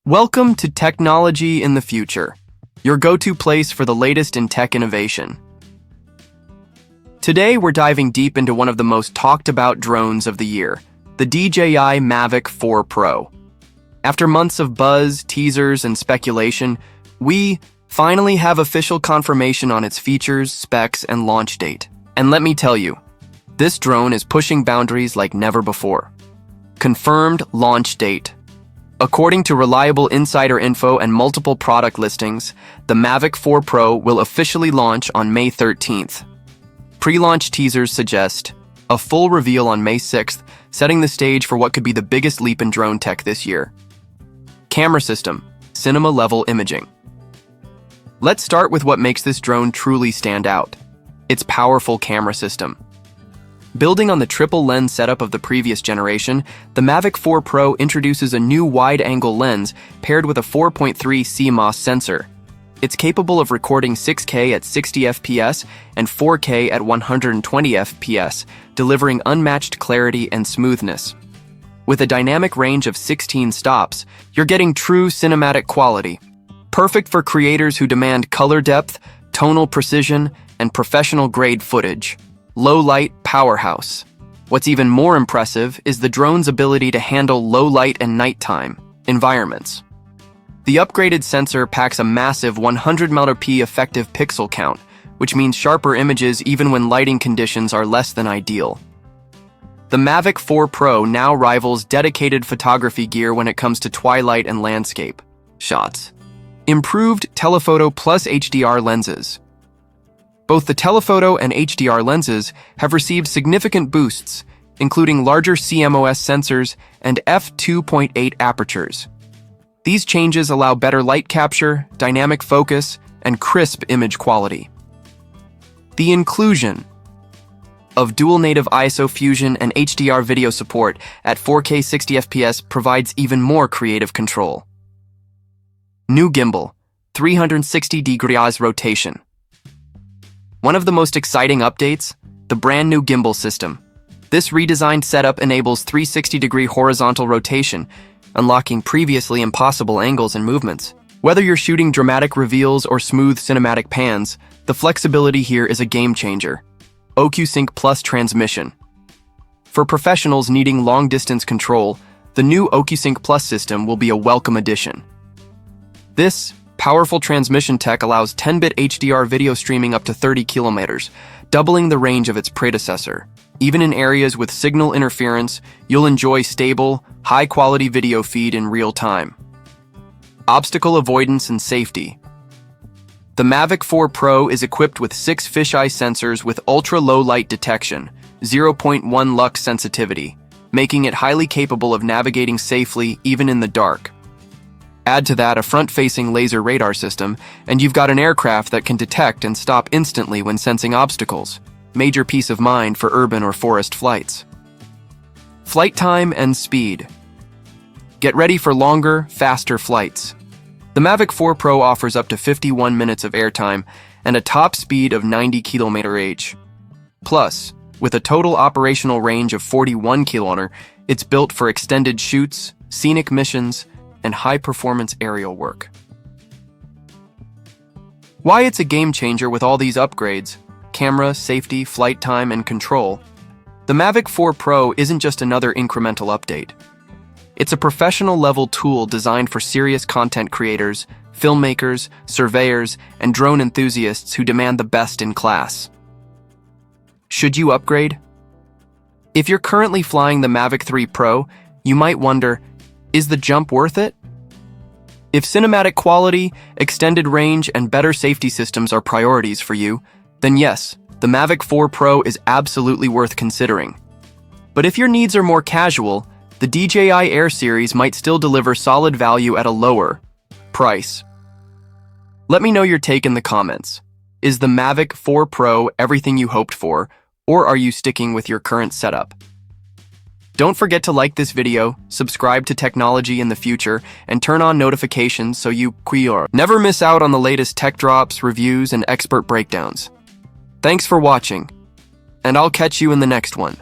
Welcome to Technology in the Future, your go-to place for the latest in tech innovation. Today, we're diving deep into one of the most talked-about drones of the year, the DJI Mavic 4 Pro. After months of buzz, teasers, and speculation, we finally have official confirmation on its features, specs, and launch date. And let me tell you, this drone is pushing boundaries like never before. Confirmed launch date. According to reliable insider info and multiple product listings, the Mavic 4 Pro will officially launch on May 13th. Pre-launch teasers suggest a full reveal on May 6th, setting the stage for what could be the biggest leap in drone tech this year. Camera system, cinema-level imaging. Let's start with what makes this drone truly stand out: its powerful camera system. Building on the triple lens setup of the previous generation, the Mavic 4 Pro introduces a new wide-angle lens paired with a 4.3 CMOS sensor. It's capable of recording 6K at 60 FPS and 4K at 120 FPS, delivering unmatched clarity and smoothness. With a dynamic range of 16 stops, you're getting true cinematic quality. Perfect for creators who demand color depth, tonal precision, and professional-grade footage. Low-light powerhouse. What's even more impressive is the drone's ability to handle low-light and nighttime environments. The upgraded sensor packs a massive 100 MP effective pixel count, which means sharper images even when lighting conditions are less than ideal. The Mavic 4 Pro now rivals dedicated photography gear when it comes to twilight and landscape shots. Improved telephoto plus HDR lenses. Both the telephoto and HDR lenses have received significant boosts, including larger CMOS sensors and f2.8 apertures. These changes allow better light capture, dynamic focus, and crisp image quality. The inclusion of dual native ISO fusion and HDR video support at 4K 60 FPS provides even more creative control. New gimbal, 360 degrees rotation. One of the most exciting updates, the brand new gimbal system. This redesigned setup enables 360-degree horizontal rotation, unlocking previously impossible angles and movements. Whether you're shooting dramatic reveals or smooth cinematic pans, the flexibility here is a game changer. OcuSync Plus transmission. For professionals needing long-distance control, the new OcuSync Plus system will be a welcome addition. This powerful transmission tech allows 10-bit HDR video streaming up to 30 kilometers, doubling the range of its predecessor. Even in areas with signal interference, you'll enjoy stable, high-quality video feed in real time. Obstacle avoidance and safety. The Mavic 4 Pro is equipped with 6 fisheye sensors with ultra-low light detection, 0.1 lux sensitivity, making it highly capable of navigating safely even in the dark. Add to that a front-facing laser radar system, and you've got an aircraft that can detect and stop instantly when sensing obstacles. Major peace of mind for urban or forest flights. Flight time and speed. Get ready for longer, faster flights. The Mavic 4 Pro offers up to 51 minutes of airtime and a top speed of 90 km/h. Plus, with a total operational range of 41 km, it's built for extended shoots, scenic missions, and high-performance aerial work. Why it's a game-changer with all these upgrades: camera, safety, flight time, and control. The Mavic 4 Pro isn't just another incremental update. It's a professional-level tool designed for serious content creators, filmmakers, surveyors, and drone enthusiasts who demand the best in class. Should you upgrade? If you're currently flying the Mavic 3 Pro, you might wonder, is the jump worth it? If cinematic quality, extended range, and better safety systems are priorities for you, then yes, the Mavic 4 Pro is absolutely worth considering. But if your needs are more casual, the DJI Air series might still deliver solid value at a lower price. Let me know your take in the comments. Is the Mavic 4 Pro everything you hoped for, or are you sticking with your current setup? Don't forget to like this video, subscribe to Technology in the Future, and turn on notifications so you never miss out on the latest tech drops, reviews, and expert breakdowns. Thanks for watching, and I'll catch you in the next one.